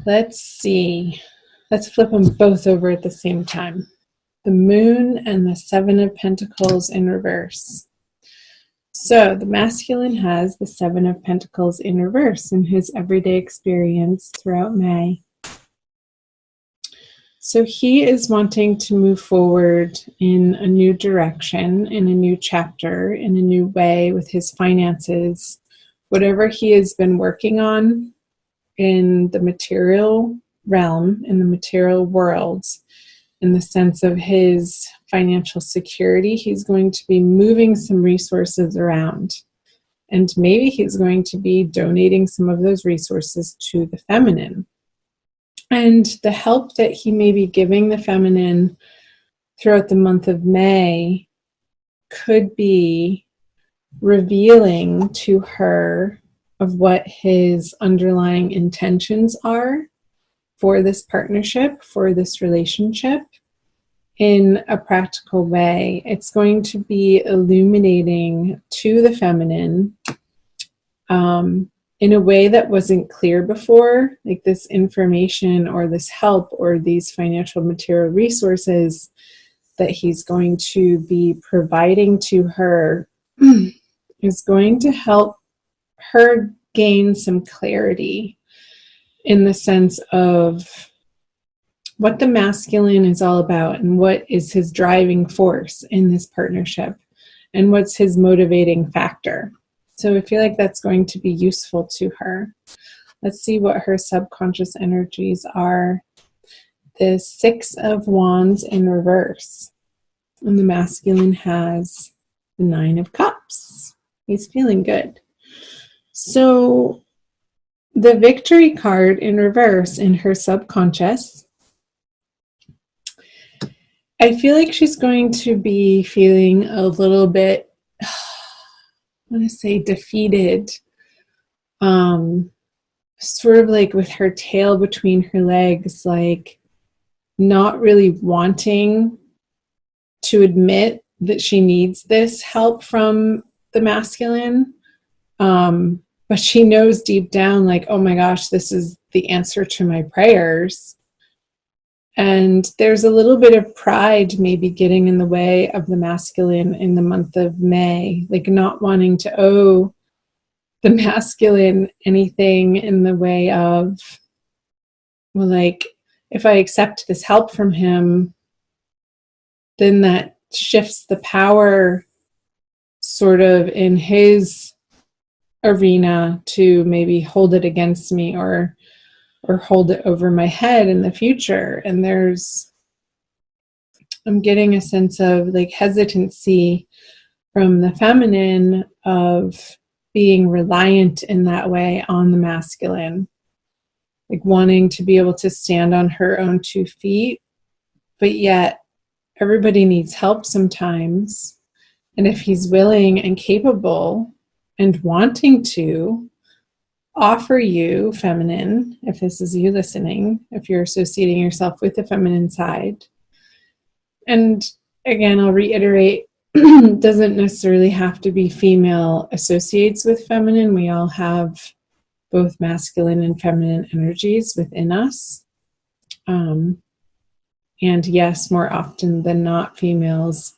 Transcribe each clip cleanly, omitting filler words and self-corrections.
Let's see. Let's flip them both over at the same time. The Moon and the Seven of Pentacles in reverse. So the masculine has the Seven of Pentacles in reverse in his everyday experience throughout May. So he is wanting to move forward in a new direction, in a new chapter, in a new way with his finances. Whatever he has been working on in the material realm, in the material world, in the sense of his financial security, he's going to be moving some resources around. And maybe he's going to be donating some of those resources to the feminine. And the help that he may be giving the feminine throughout the month of May could be revealing to her of what his underlying intentions are for this partnership, for this relationship, in a practical way. It's going to be illuminating to the feminine in a way that wasn't clear before, like this information or this help or these financial material resources that he's going to be providing to her is going to help her gain some clarity in the sense of what the masculine is all about and what is his driving force in this partnership and what's his motivating factor. So I feel like that's going to be useful to her. Let's see what her subconscious energies are. The Six of Wands in reverse. And the masculine has the Nine of Cups. He's feeling good. So the Victory card in reverse in her subconscious, I feel like she's going to be feeling a little bit, I want to say defeated, sort of like with her tail between her legs, like not really wanting to admit that she needs this help from the masculine. But she knows deep down, like, oh my gosh, this is the answer to my prayers. And there's a little bit of pride maybe getting in the way of the masculine in the month of May, like not wanting to owe the masculine anything in the way of, well, like, if I accept this help from him, then that shifts the power sort of in his arena to maybe hold it against me or hold it over my head in the future. And I'm getting a sense of like hesitancy from the feminine of being reliant in that way on the masculine, like wanting to be able to stand on her own 2 feet, but yet everybody needs help sometimes. And if he's willing and capable and wanting to offer you, feminine, if this is you listening, if you're associating yourself with the feminine side. And again, I'll reiterate, doesn't necessarily have to be female associates with feminine. We all have both masculine and feminine energies within us. And yes, more often than not, females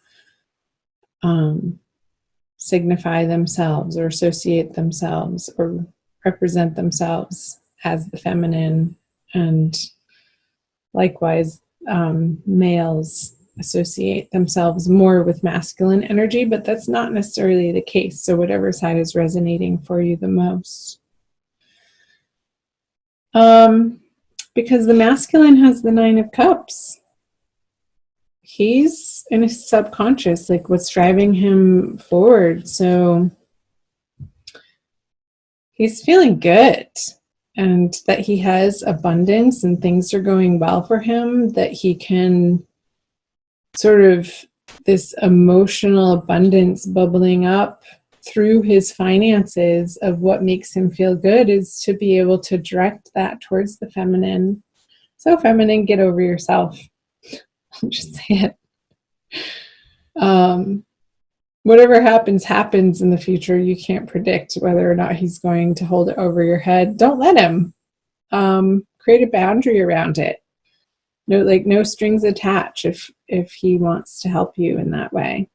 signify themselves or associate themselves or represent themselves as the feminine, and likewise males associate themselves more with masculine energy, but that's not necessarily the case. So whatever side is resonating for you the most. Because the masculine has the Nine of Cups. He's in his subconscious, like what's driving him forward. So he's feeling good and that he has abundance and things are going well for him, that he can sort of this emotional abundance bubbling up through his finances of what makes him feel good is to be able to direct that towards the feminine. So feminine, get over yourself. I'll just say it. Whatever happens in the future. You can't predict whether or not he's going to hold it over your head. Don't let him. create a boundary around it. No, like no strings attached if he wants to help you in that way.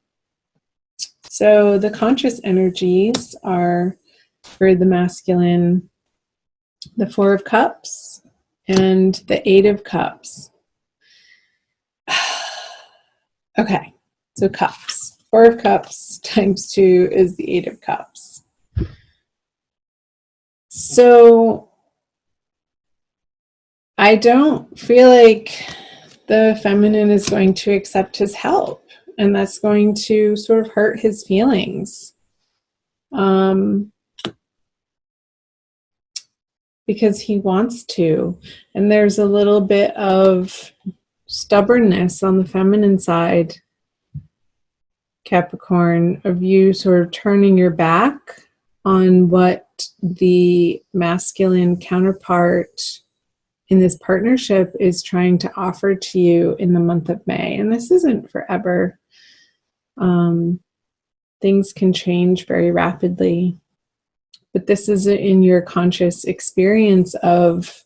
So the conscious energies are for the masculine, the Four of Cups and the Eight of Cups. Okay, so cups. Four of Cups times 2 is the Eight of Cups. So I don't feel like the feminine is going to accept his help, and that's going to sort of hurt his feelings. Because he wants to. And there's a little bit of stubbornness on the feminine side, Capricorn, of you sort of turning your back on what the masculine counterpart in this partnership is trying to offer to you in the month of May. And this isn't forever. Things can change very rapidly. But this is in your conscious experience of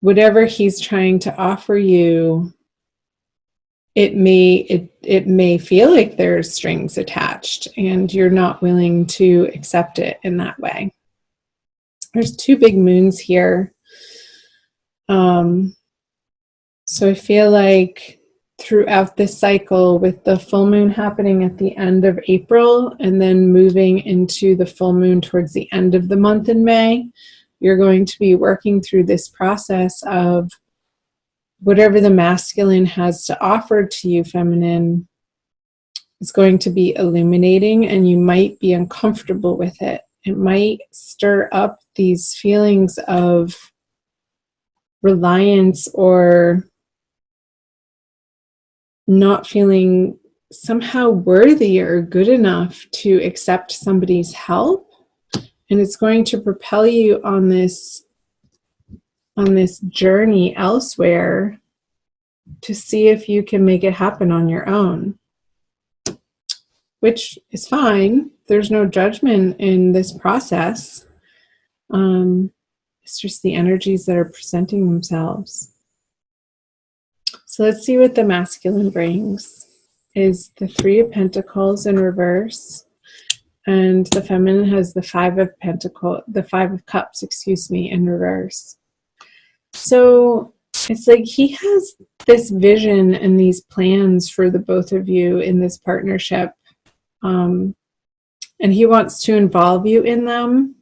whatever he's trying to offer you. It may feel like there's strings attached and you're not willing to accept it in that way. There's 2 big moons here. So I feel like throughout this cycle, with the full moon happening at the end of April and then moving into the full moon towards the end of the month in May, you're going to be working through this process of whatever the masculine has to offer to you, feminine, is going to be illuminating, and you might be uncomfortable with it. It might stir up these feelings of reliance or not feeling somehow worthy or good enough to accept somebody's help. And it's going to propel you on this journey elsewhere to see if you can make it happen on your own, which is fine. There's no judgment in this process. It's just the energies that are presenting themselves. So let's see what the masculine brings. Is the 3 of Pentacles in reverse, and the feminine has the 5 of Cups, in reverse. So it's like he has this vision and these plans for the both of you in this partnership, and he wants to involve you in them.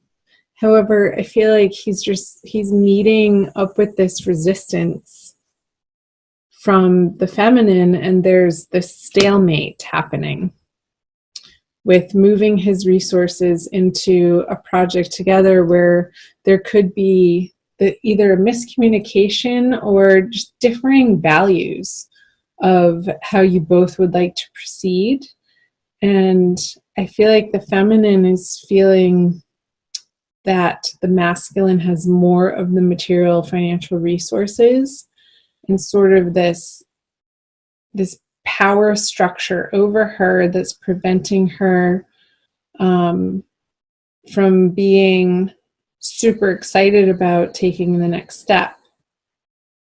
However, I feel like he's meeting up with this resistance from the feminine, and there's this stalemate happening with moving his resources into a project together where there could be either a miscommunication or just differing values of how you both would like to proceed. And I feel like the feminine is feeling that the masculine has more of the material financial resources and sort of this power structure over her that's preventing her from being super excited about taking the next step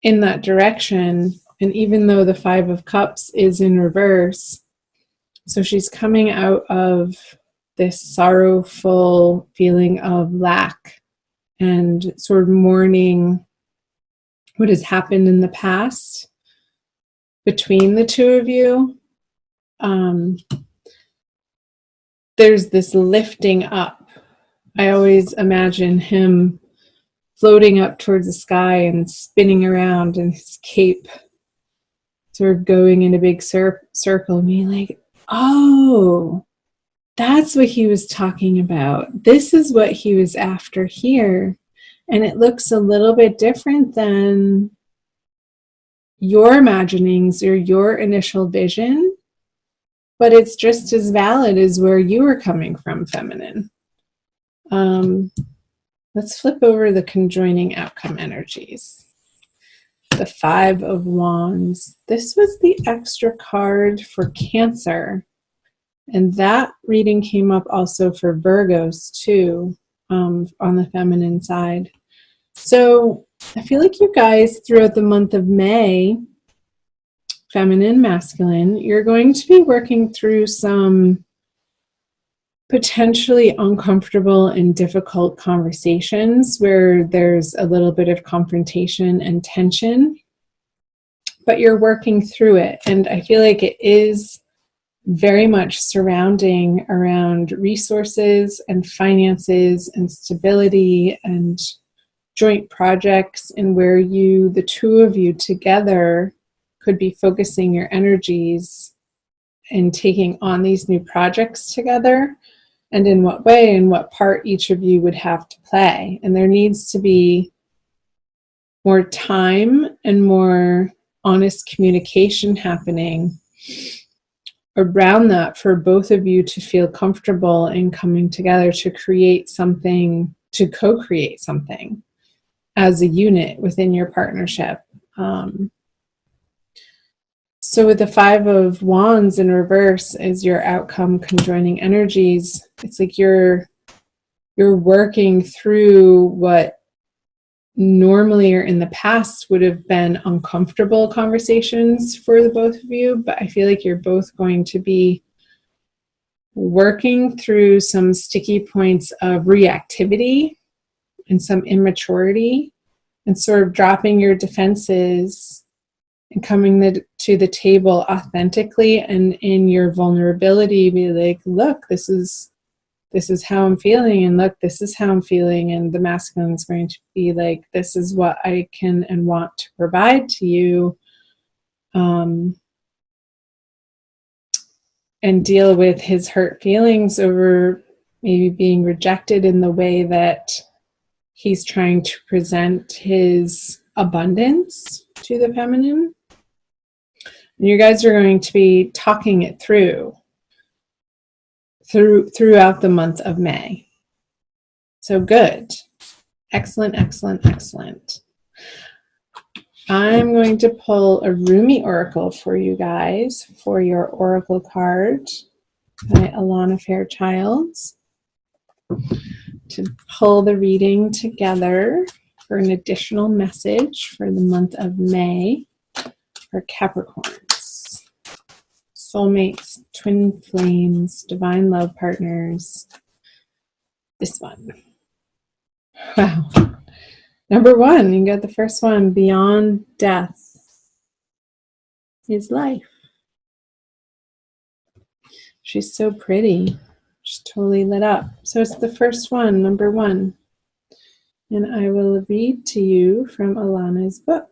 in that direction. And even though the 5 of Cups is in reverse, so she's coming out of this sorrowful feeling of lack and sort of mourning what has happened in the past between the 2 of you. There's this lifting up. I always imagine him floating up towards the sky and spinning around in his cape, sort of going in a big circle, and being like, oh, that's what he was talking about. This is what he was after here. And it looks a little bit different than your imaginings or your initial vision, but it's just as valid as where you were coming from, feminine. Let's flip over the conjoining outcome energies. The 5 of Wands. This was the extra card for Cancer. And that reading came up also for Virgos too, on the feminine side. So I feel like you guys throughout the month of May, feminine, masculine, you're going to be working through some potentially uncomfortable and difficult conversations where there's a little bit of confrontation and tension, but you're working through it. And I feel like it is very much surrounding around resources and finances and stability and joint projects, and where you, the two of you together, could be focusing your energies and taking on these new projects together, and in what way and what part each of you would have to play. And there needs to be more time and more honest communication happening around that for both of you to feel comfortable in coming together to create something, to co-create something as a unit within your partnership. So with the Five of Wands in reverse as your outcome conjoining energies, it's like you're working through what normally or in the past would have been uncomfortable conversations for the both of you, but I feel like you're both going to be working through some sticky points of reactivity and some immaturity, and sort of dropping your defenses and coming to the table authentically and in your vulnerability, be like, look, this is how I'm feeling, and look, this is how I'm feeling. And the masculine is going to be like, this is what I can and want to provide to you, and deal with his hurt feelings over maybe being rejected in the way that he's trying to present his abundance to the feminine. And you guys are going to be talking it throughout the month of May. So good. Excellent, excellent, excellent. I'm going to pull a Rumi Oracle for you guys for your Oracle card by Alana Fairchild to pull the reading together for an additional message for the month of May for Capricorns, soulmates, twin flames, divine love partners. This one. Wow. Number one, you got the first one. Beyond death is life. She's so pretty. She's totally lit up. So it's the first one, number one. And I will read to you from Alana's book.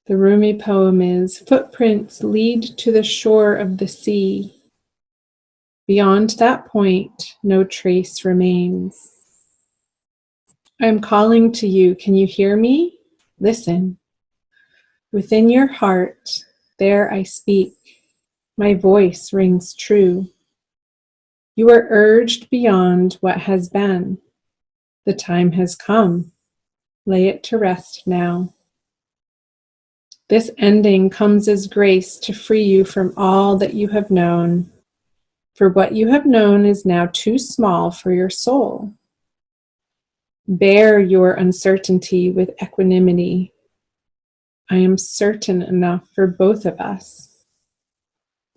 The Rumi poem is, footprints lead to the shore of the sea. Beyond that point, no trace remains. I am calling to you. Can you hear me? Listen. Within your heart, there I speak. My voice rings true. You are urged beyond what has been. The time has come. Lay it to rest now. This ending comes as grace to free you from all that you have known. For what you have known is now too small for your soul. Bear your uncertainty with equanimity. I am certain enough for both of us.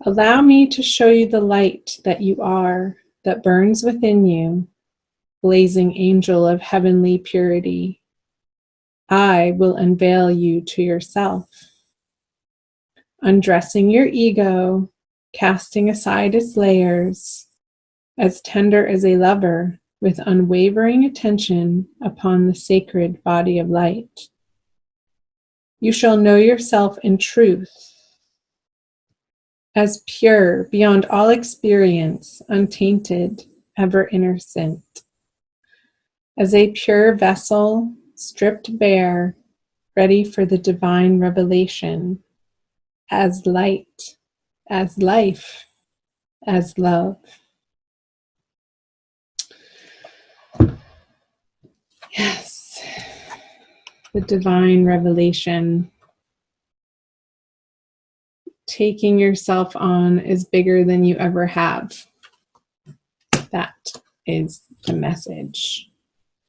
Allow me to show you the light that you are, that burns within you, blazing angel of heavenly purity. I will unveil you to yourself. Undressing your ego, casting aside its layers, as tender as a lover, with unwavering attention upon the sacred body of light. You shall know yourself in truth, as pure, beyond all experience, untainted, ever innocent. As a pure vessel, stripped bare, ready for the divine revelation, as light, as life, as love. Yes, the divine revelation. Taking yourself on is bigger than you ever have. That is the message.